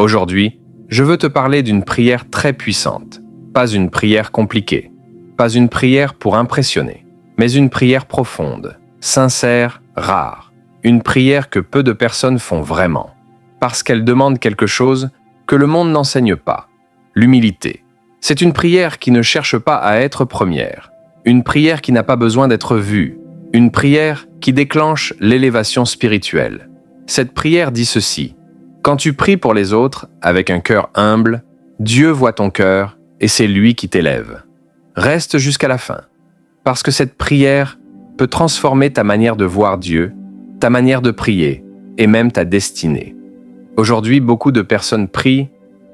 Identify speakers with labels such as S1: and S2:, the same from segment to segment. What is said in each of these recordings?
S1: Aujourd'hui, je veux te parler d'une prière très puissante. Pas une prière compliquée, pas une prière pour impressionner, mais une prière profonde, sincère, rare. Une prière que peu de personnes font vraiment, parce qu'elle demande quelque chose que le monde n'enseigne pas, l'humilité. C'est une prière qui ne cherche pas à être première, une prière qui n'a pas besoin d'être vue, une prière qui déclenche l'élévation spirituelle. Cette prière dit ceci: quand tu pries pour les autres avec un cœur humble, Dieu voit ton cœur et c'est lui qui t'élève. Reste jusqu'à la fin, parce que cette prière peut transformer ta manière de voir Dieu, ta manière de prier et même ta destinée. Aujourd'hui, beaucoup de personnes prient,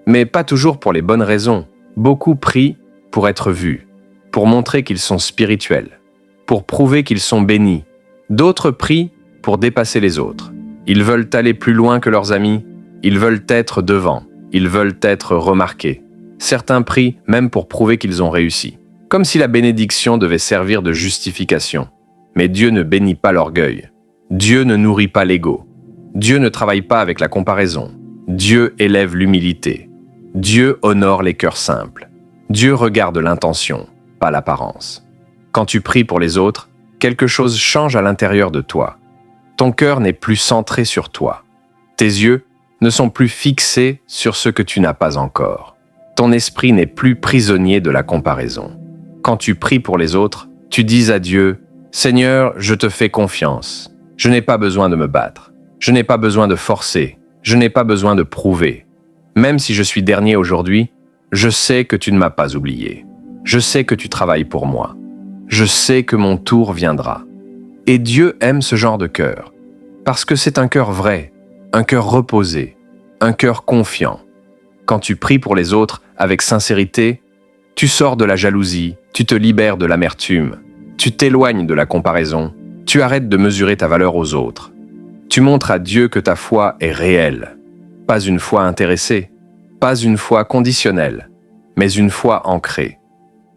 S1: mais pas toujours pour les bonnes raisons. Beaucoup prient pour être vus, pour montrer qu'ils sont spirituels, pour prouver qu'ils sont bénis. D'autres prient pour dépasser les autres. Ils veulent aller plus loin que leurs amis, ils veulent être devant, ils veulent être remarqués. Certains prient même pour prouver qu'ils ont réussi, comme si la bénédiction devait servir de justification. Mais Dieu ne bénit pas l'orgueil. Dieu ne nourrit pas l'ego. Dieu ne travaille pas avec la comparaison. Dieu élève l'humilité. Dieu honore les cœurs simples. Dieu regarde l'intention, pas l'apparence. Quand tu pries pour les autres, quelque chose change à l'intérieur de toi. Ton cœur n'est plus centré sur toi. Tes yeux ne sont plus fixés sur ce que tu n'as pas encore. Ton esprit n'est plus prisonnier de la comparaison. Quand tu pries pour les autres, tu dis à Dieu: « Seigneur, je te fais confiance. Je n'ai pas besoin de me battre. Je n'ai pas besoin de forcer. Je n'ai pas besoin de prouver. Même si je suis dernier aujourd'hui, je sais que tu ne m'as pas oublié. Je sais que tu travailles pour moi. Je sais que mon tour viendra. » Et Dieu aime ce genre de cœur, parce que c'est un cœur vrai, un cœur reposé, un cœur confiant. Quand tu pries pour les autres avec sincérité, tu sors de la jalousie, tu te libères de l'amertume, tu t'éloignes de la comparaison, tu arrêtes de mesurer ta valeur aux autres. Tu montres à Dieu que ta foi est réelle, pas une foi intéressée, pas une foi conditionnelle, mais une foi ancrée.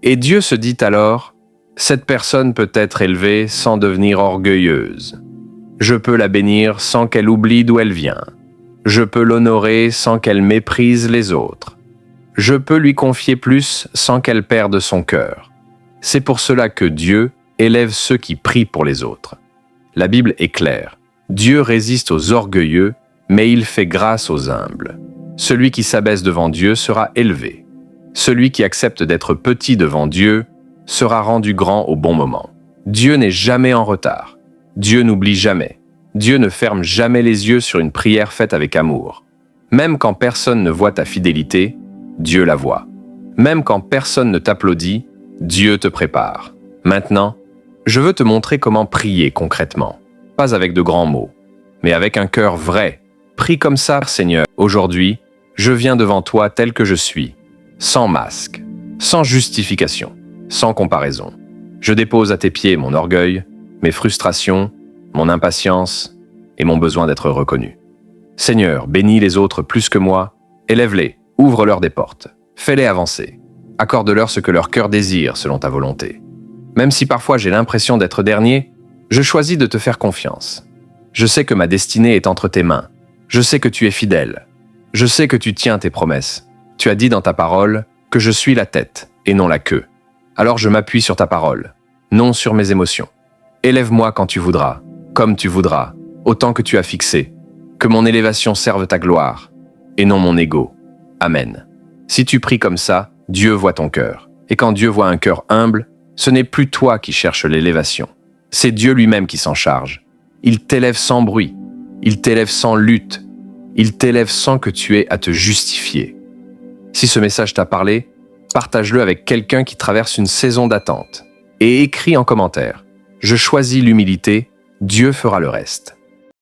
S1: Et Dieu se dit alors: cette personne peut être élevée sans devenir orgueilleuse. Je peux la bénir sans qu'elle oublie d'où elle vient. Je peux l'honorer sans qu'elle méprise les autres. Je peux lui confier plus sans qu'elle perde son cœur. C'est pour cela que Dieu élève ceux qui prient pour les autres. La Bible est claire. Dieu résiste aux orgueilleux, mais il fait grâce aux humbles. Celui qui s'abaisse devant Dieu sera élevé. Celui qui accepte d'être petit devant Dieu sera rendu grand au bon moment. Dieu n'est jamais en retard. Dieu n'oublie jamais. Dieu ne ferme jamais les yeux sur une prière faite avec amour. Même quand personne ne voit ta fidélité, Dieu la voit. Même quand personne ne t'applaudit, Dieu te prépare. Maintenant, je veux te montrer comment prier concrètement. Pas avec de grands mots, mais avec un cœur vrai. Prie comme ça: Seigneur, aujourd'hui, je viens devant toi tel que je suis, sans masque, sans justification, sans comparaison. Je dépose à tes pieds mon orgueil, mes frustrations, mon impatience et mon besoin d'être reconnu. Seigneur, bénis les autres plus que moi, élève-les, ouvre-leur des portes, fais-les avancer, accorde-leur ce que leur cœur désire selon ta volonté. Même si parfois j'ai l'impression d'être dernier, je choisis de te faire confiance. Je sais que ma destinée est entre tes mains. Je sais que tu es fidèle. Je sais que tu tiens tes promesses. Tu as dit dans ta parole que je suis la tête et non la queue. Alors je m'appuie sur ta parole, non sur mes émotions. Élève-moi quand tu voudras, comme tu voudras, autant que tu as fixé. Que mon élévation serve ta gloire, et non mon ego. Amen. Si tu pries comme ça, Dieu voit ton cœur. Et quand Dieu voit un cœur humble, ce n'est plus toi qui cherches l'élévation. C'est Dieu lui-même qui s'en charge. Il t'élève sans bruit. Il t'élève sans lutte. Il t'élève sans que tu aies à te justifier. Si ce message t'a parlé, partage-le avec quelqu'un qui traverse une saison d'attente. Et écris en commentaire: je choisis l'humilité, Dieu fera le reste.